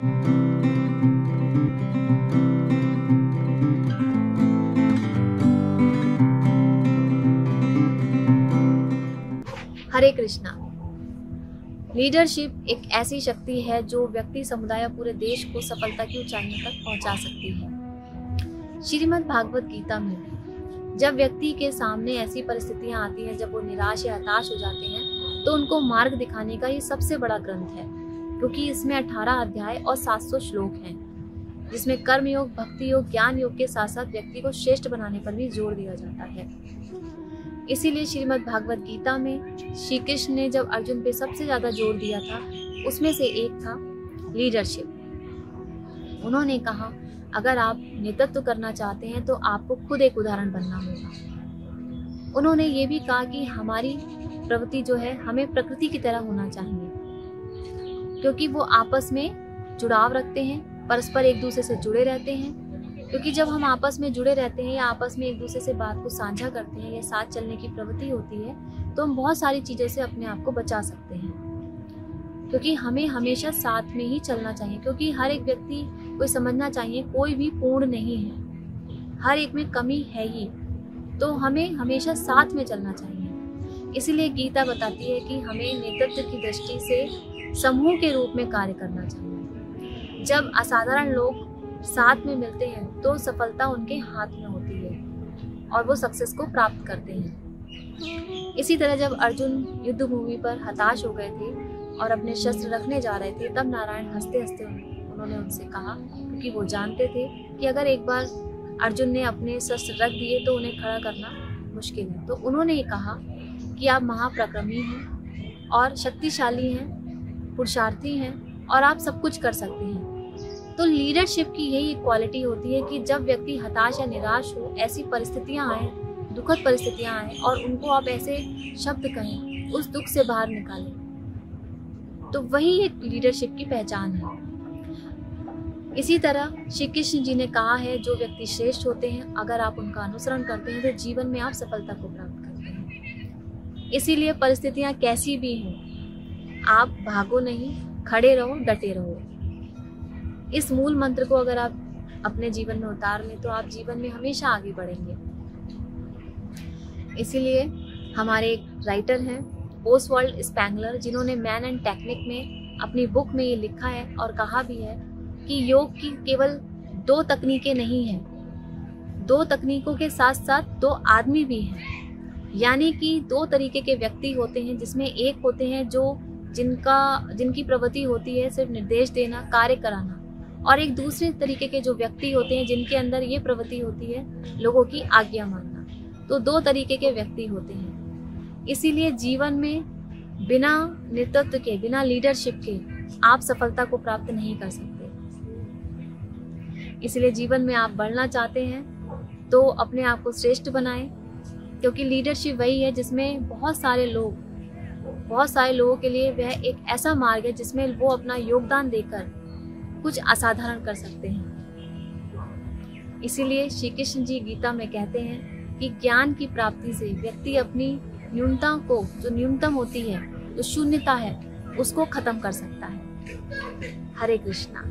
हरे Krishna. Leadership एक ऐसी शक्ति है जो व्यक्ति, समुदाय, पूरे देश को सफलता की ऊंचाइयों तक पहुंचा सकती है। श्रीमद् भागवत गीता में जब व्यक्ति के सामने ऐसी परिस्थितियां आती हैं, जब वो निराश या हताश हो जाते हैं, तो उनको मार्ग दिखाने का ये सबसे बड़ा ग्रंथ है, क्योंकि इसमें 18 अध्याय और 700 श्लोक हैं, जिसमें कर्म योग, भक्ति योग, ज्ञान योग के साथ साथ व्यक्ति को श्रेष्ठ बनाने पर भी जोर दिया जाता है। इसीलिए श्रीमद् भागवत गीता में श्री कृष्ण ने जब अर्जुन पे सबसे ज्यादा जोर दिया था, उसमें से एक था लीडरशिप। उन्होंने कहा, अगर आप नेतृत्व करना चाहते हैं तो आपको खुद एक उदाहरण बनना होगा। उन्होंने ये भी कहा कि हमारी प्रवृत्ति जो है, हमें प्रकृति की तरह होना चाहिए, क्योंकि वो आपस में जुड़ाव रखते हैं, परस्पर एक दूसरे से जुड़े रहते हैं। क्योंकि जब हम आपस में जुड़े रहते हैं या आपस में एक दूसरे से बात को साझा करते हैं या साथ चलने की प्रवृत्ति होती है, तो हम बहुत सारी चीज़ों से अपने आप को बचा सकते हैं। क्योंकि हमें हमेशा साथ में ही चलना चाहिए, क्योंकि हर एक व्यक्ति को समझना चाहिए कोई भी पूर्ण नहीं है, हर एक में कमी है ही, तो हमें हमेशा साथ में चलना चाहिए। इसीलिए गीता बताती है कि हमें नेतृत्व की दृष्टि से समूह के रूप में कार्य करना चाहिए। जब असाधारण लोग साथ में मिलते हैं तो सफलता उनके हाथ में होती है और वो सक्सेस को प्राप्त करते हैं। इसी तरह जब अर्जुन युद्ध भूमि पर हताश हो गए थे और अपने शस्त्र रखने जा रहे थे, तब नारायण हंसते हंसते उन्होंने उनसे कहा, क्योंकि वो जानते थे कि अगर एक बार अर्जुन ने अपने शस्त्र रख दिए तो उन्हें खड़ा करना मुश्किल है। तो उन्होंने ये कहा कि आप महापराक्रमी हैं और शक्तिशाली हैं, पुरुषार्थी हैं और आप सब कुछ कर सकते हैं। तो लीडरशिप की यही क्वालिटी होती है कि जब व्यक्ति हताश या निराश हो, ऐसी परिस्थितियां आए, दुखद परिस्थितियां आए और उनको आप ऐसे शब्द कहें, उस दुख से बाहर निकालें, तो वही एक लीडरशिप की पहचान है। इसी तरह श्री कृष्ण जी ने कहा है, जो व्यक्ति श्रेष्ठ होते हैं, अगर आप उनका अनुसरण करते हैं तो जीवन में आप सफलता को प्राप्त करते हैं। इसीलिए परिस्थितियां कैसी भी हों, आप भागो नहीं, खड़े रहो, डटे रहो। इस मूल मंत्र को अगर आप अपने जीवन में उतार लें तो आप जीवन में हमेशा आगे बढ़ेंगे। इसीलिए हमारे एक राइटर हैं ओसवाल्ड स्पेंगलर, जिन्होंने मैन एंड टेक्निक में अपनी बुक में ये लिखा है और कहा भी है कि योग की केवल 2 तकनीकें नहीं हैं, 2 तकनीकों के साथ साथ 2 आदमी भी हैं। यानी कि 2 तरीके के व्यक्ति होते हैं, जिसमें एक होते हैं जो जिनकी प्रवृत्ति होती है सिर्फ निर्देश देना, कार्य कराना, और एक दूसरे तरीके के जो व्यक्ति होते हैं जिनके अंदर ये प्रवृत्ति होती है लोगों की आज्ञा मानना। तो 2 तरीके के व्यक्ति होते हैं। इसीलिए जीवन में बिना नेतृत्व के, बिना लीडरशिप के आप सफलता को प्राप्त नहीं कर सकते। इसलिए जीवन में आप बढ़ना चाहते हैं तो अपने आप को श्रेष्ठ बनाएं, क्योंकि लीडरशिप वही है जिसमें बहुत सारे लोगों के लिए वह एक ऐसा मार्ग है जिसमें वो अपना योगदान देकर कुछ असाधारण कर सकते हैं। इसीलिए श्री कृष्ण जी गीता में कहते हैं कि ज्ञान की प्राप्ति से व्यक्ति अपनी न्यूनता को, जो न्यूनतम होती है, जो शून्यता है, उसको खत्म कर सकता है। हरे कृष्णा।